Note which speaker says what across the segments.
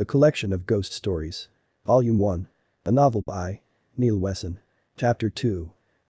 Speaker 1: A collection of ghost stories. Volume 1. A novel by Neil Wesson. Chapter 2.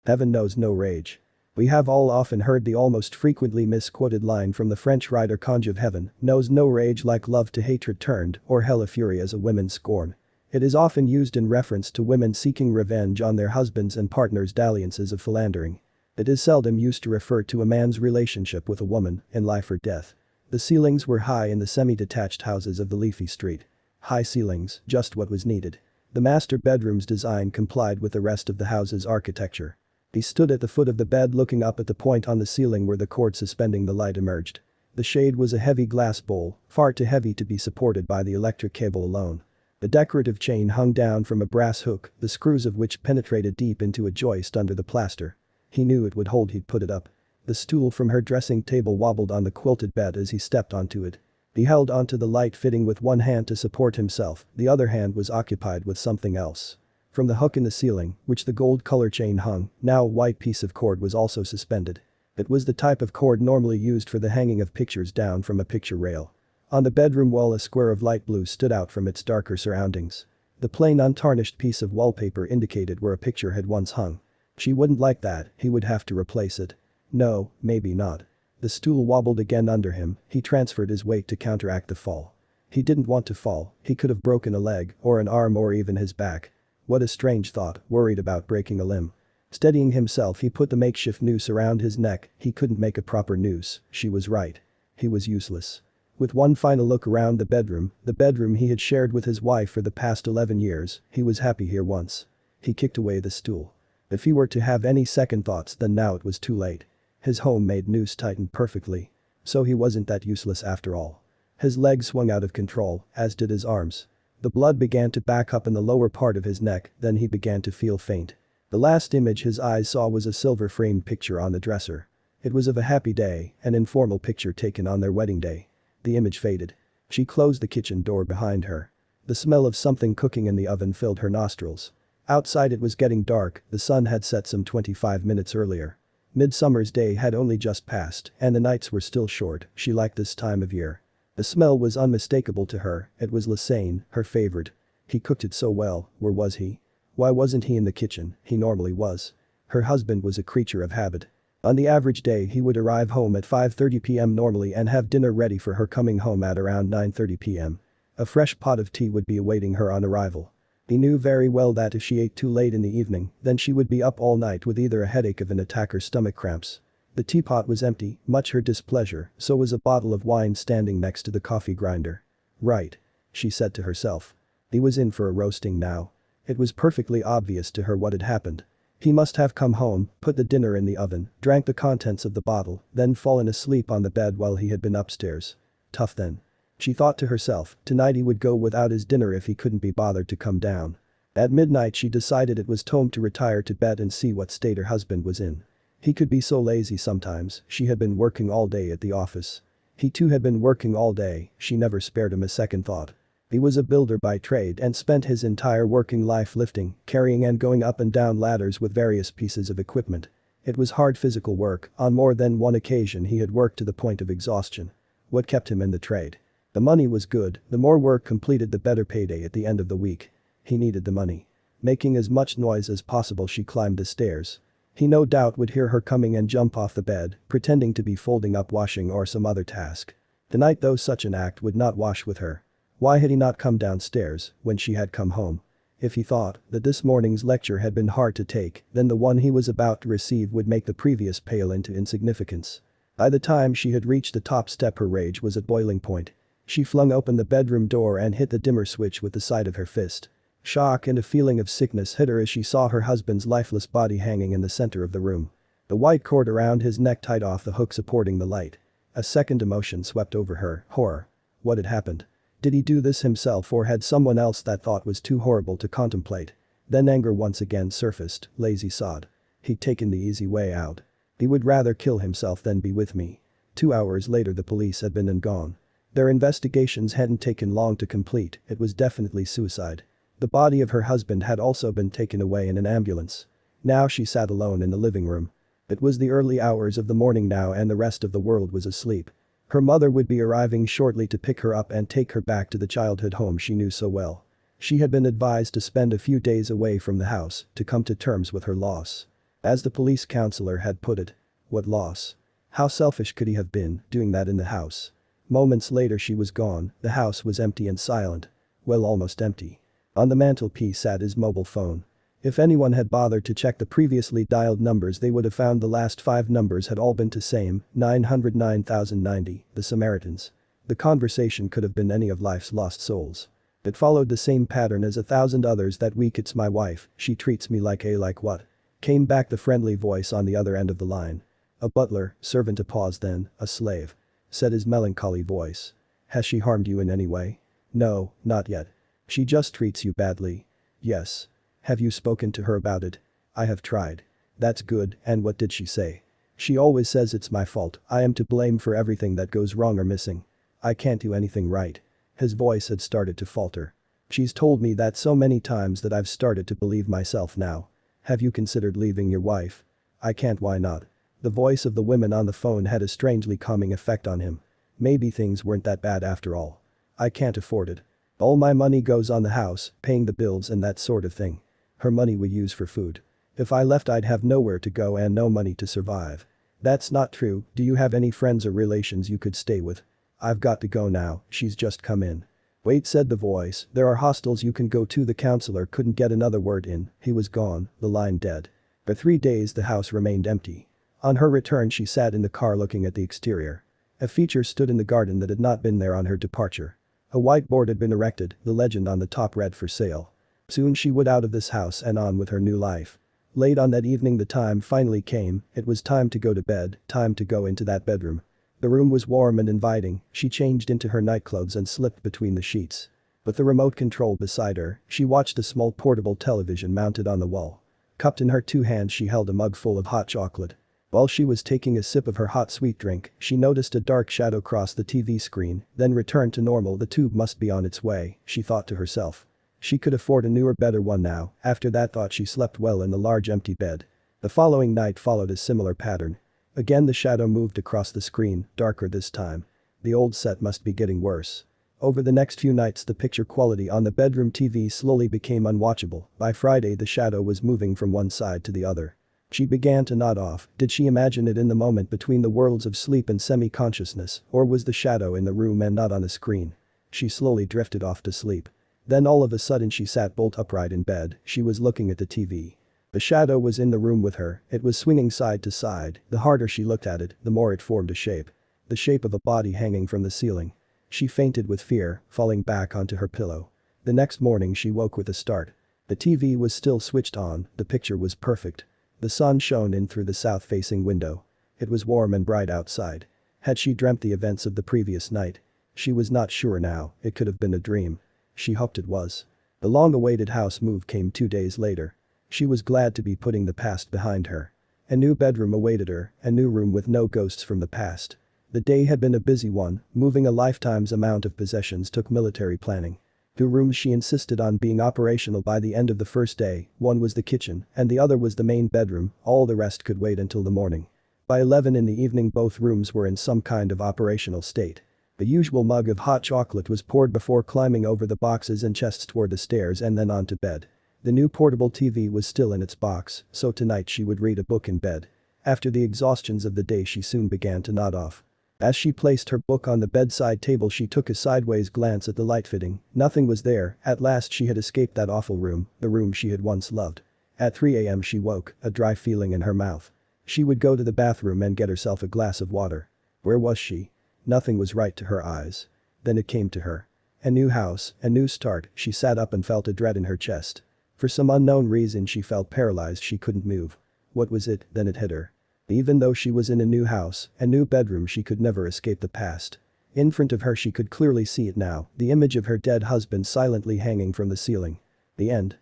Speaker 1: Heaven knows no rage. We have all often heard the almost frequently misquoted line from the French writer Conge: heaven knows no rage like love to hatred turned, or hell a fury as a woman's scorn. It is often used in reference to women seeking revenge on their husbands' and partners' dalliances of philandering. It is seldom used to refer to a man's relationship with a woman, in life or death. The ceilings were high in the semi-detached houses of the leafy street. High ceilings, just what was needed. The master bedroom's design complied with the rest of the house's architecture. He stood at the foot of the bed looking up at the point on the ceiling where the cord suspending the light emerged. The shade was a heavy glass bowl, far too heavy to be supported by the electric cable alone. The decorative chain hung down from a brass hook, the screws of which penetrated deep into a joist under the plaster. He knew it would hold. He'd put it up. The stool from her dressing table wobbled on the quilted bed as he stepped onto it. He held onto the light fitting with one hand to support himself, the other hand was occupied with something else. From the hook in the ceiling, which the gold color chain hung, now a white piece of cord was also suspended. It was the type of cord normally used for the hanging of pictures down from a picture rail. On the bedroom wall a square of light blue stood out from its darker surroundings. The plain untarnished piece of wallpaper indicated where a picture had once hung. She wouldn't like that, he would have to replace it. No, maybe not. The stool wobbled again under him, he transferred his weight to counteract the fall. He didn't want to fall, he could have broken a leg, or an arm or even his back. What a strange thought, worried about breaking a limb. Steadying himself he put the makeshift noose around his neck, he couldn't make a proper noose, she was right. He was useless. With one final look around the bedroom he had shared with his wife for the past 11 years, he was happy here once. He kicked away the stool. If he were to have any second thoughts then now it was too late. His homemade noose tightened perfectly. So he wasn't that useless after all. His legs swung out of control, as did his arms. The blood began to back up in the lower part of his neck, then he began to feel faint. The last image his eyes saw was a silver-framed picture on the dresser. It was of a happy day, an informal picture taken on their wedding day. The image faded. She closed the kitchen door behind her. The smell of something cooking in the oven filled her nostrils. Outside it was getting dark, the sun had set some 25 minutes earlier. Midsummer's day had only just passed, and the nights were still short, she liked this time of year. The smell was unmistakable to her, it was Lasagne, her favorite. He cooked it so well, where was he? Why wasn't he in the kitchen? He normally was. Her husband was a creature of habit. On the average day he would arrive home at 5:30 p.m. normally and have dinner ready for her coming home at around 9:30 p.m. A fresh pot of tea would be awaiting her on arrival. He knew very well that if she ate too late in the evening, then she would be up all night with either a headache of an attack or stomach cramps. The teapot was empty, much her displeasure, so was a bottle of wine standing next to the coffee grinder. Right. She said to herself. He was in for a roasting now. It was perfectly obvious to her what had happened. He must have come home, put the dinner in the oven, drank the contents of the bottle, then fallen asleep on the bed while he had been upstairs. Tough then. She thought to herself, tonight he would go without his dinner if he couldn't be bothered to come down. At midnight she decided it was time to retire to bed and see what state her husband was in. He could be so lazy sometimes, she had been working all day at the office. He too had been working all day, she never spared him a second thought. He was a builder by trade and spent his entire working life lifting, carrying and going up and down ladders with various pieces of equipment. It was hard physical work, on more than one occasion he had worked to the point of exhaustion. What kept him in the trade? The money was good, the more work completed the better payday at the end of the week. He needed the money. Making as much noise as possible she climbed the stairs. He no doubt would hear her coming and jump off the bed, pretending to be folding up washing or some other task. Tonight though such an act would not wash with her. Why had he not come downstairs when she had come home? If he thought that this morning's lecture had been hard to take, then the one he was about to receive would make the previous pale into insignificance. By the time she had reached the top step her rage was at boiling point. She flung open the bedroom door and hit the dimmer switch with the side of her fist. Shock and a feeling of sickness hit her as she saw her husband's lifeless body hanging in the center of the room. The white cord around his neck tied off the hook supporting the light. A second emotion swept over her, horror. What had happened? Did he do this himself or had someone else? That thought was too horrible to contemplate. Then anger once again surfaced, lazy sod. He'd taken the easy way out. He would rather kill himself than be with me. 2 hours later the police had been and gone. Their investigations hadn't taken long to complete, it was definitely suicide. The body of her husband had also been taken away in an ambulance. Now she sat alone in the living room. It was the early hours of the morning now and the rest of the world was asleep. Her mother would be arriving shortly to pick her up and take her back to the childhood home she knew so well. She had been advised to spend a few days away from the house to come to terms with her loss. As the police counselor had put it, what loss? How selfish could he have been doing that in the house? Moments later she was gone, the house was empty and silent. Well, almost empty. On the mantelpiece sat his mobile phone. If anyone had bothered to check the previously dialed numbers, they would have found the last 5 numbers had all been to same, 909,090, the Samaritans. The conversation could have been any of life's lost souls. It followed the same pattern as 1,000 others that week. It's my wife, she treats me like what? Came back the friendly voice on the other end of the line. A butler, servant. A pause, then, a slave. Said his melancholy voice. Has she harmed you in any way? No, not yet. She just treats you badly. Yes. Have you spoken to her about it? I have tried. That's good, and what did she say? She always says it's my fault, I am to blame for everything that goes wrong or missing. I can't do anything right. His voice had started to falter. She's told me that so many times that I've started to believe myself now. Have you considered leaving your wife? I can't. Why not? The voice of the woman on the phone had a strangely calming effect on him. Maybe things weren't that bad after all. I can't afford it. All my money goes on the house, paying the bills and that sort of thing. Her money we use for food. If I left I'd have nowhere to go and no money to survive. That's not true. Do you have any friends or relations you could stay with? I've got to go now, she's just come in. Wait, said the voice, there are hostels you can go to. The counselor couldn't get another word in, he was gone, the line dead. For 3 days the house remained empty. On her return she sat in the car looking at the exterior. A feature stood in the garden that had not been there on her departure. A whiteboard had been erected, the legend on the top read for sale. Soon she would out of this house and on with her new life. Late on that evening the time finally came, it was time to go to bed, time to go into that bedroom. The room was warm and inviting, she changed into her nightclothes and slipped between the sheets. With the remote control beside her, she watched a small portable television mounted on the wall. Cupped in her 2 hands she held a mug full of hot chocolate. While she was taking a sip of her hot sweet drink, she noticed a dark shadow cross the TV screen, then returned to normal. The tube must be on its way, she thought to herself. She could afford a newer, better one now. After that thought she slept well in the large empty bed. The following night followed a similar pattern. Again the shadow moved across the screen, darker this time. The old set must be getting worse. Over the next few nights the picture quality on the bedroom TV slowly became unwatchable. By Friday the shadow was moving from one side to the other. She began to nod off. Did she imagine it in the moment between the worlds of sleep and semi-consciousness, or was the shadow in the room and not on the screen? She slowly drifted off to sleep. Then all of a sudden she sat bolt upright in bed, she was looking at the TV. The shadow was in the room with her, it was swinging side to side. The harder she looked at it, the more it formed a shape. The shape of a body hanging from the ceiling. She fainted with fear, falling back onto her pillow. The next morning she woke with a start. The TV was still switched on, the picture was perfect. The sun shone in through the south-facing window. It was warm and bright outside. Had she dreamt the events of the previous night? She was not sure now, it could have been a dream. She hoped it was. The long-awaited house move came 2 days later. She was glad to be putting the past behind her. A new bedroom awaited her, a new room with no ghosts from the past. The day had been a busy one, moving a lifetime's amount of possessions took military planning. 2 rooms she insisted on being operational by the end of the first day, one was the kitchen and the other was the main bedroom, all the rest could wait until the morning. By 11 in the evening both rooms were in some kind of operational state. The usual mug of hot chocolate was poured before climbing over the boxes and chests toward the stairs and then onto bed. The new portable TV was still in its box, so tonight she would read a book in bed. After the exhaustions of the day she soon began to nod off. As she placed her book on the bedside table she took a sideways glance at the light fitting, nothing was there. At last she had escaped that awful room, the room she had once loved. At 3 a.m. she woke, a dry feeling in her mouth. She would go to the bathroom and get herself a glass of water. Where was she? Nothing was right to her eyes. Then it came to her. A new house, a new start. She sat up and felt a dread in her chest. For some unknown reason she felt paralyzed, she couldn't move. What was it? Then it hit her. Even though she was in a new house, a new bedroom, she could never escape the past. In front of her she could clearly see it now, the image of her dead husband silently hanging from the ceiling. The end.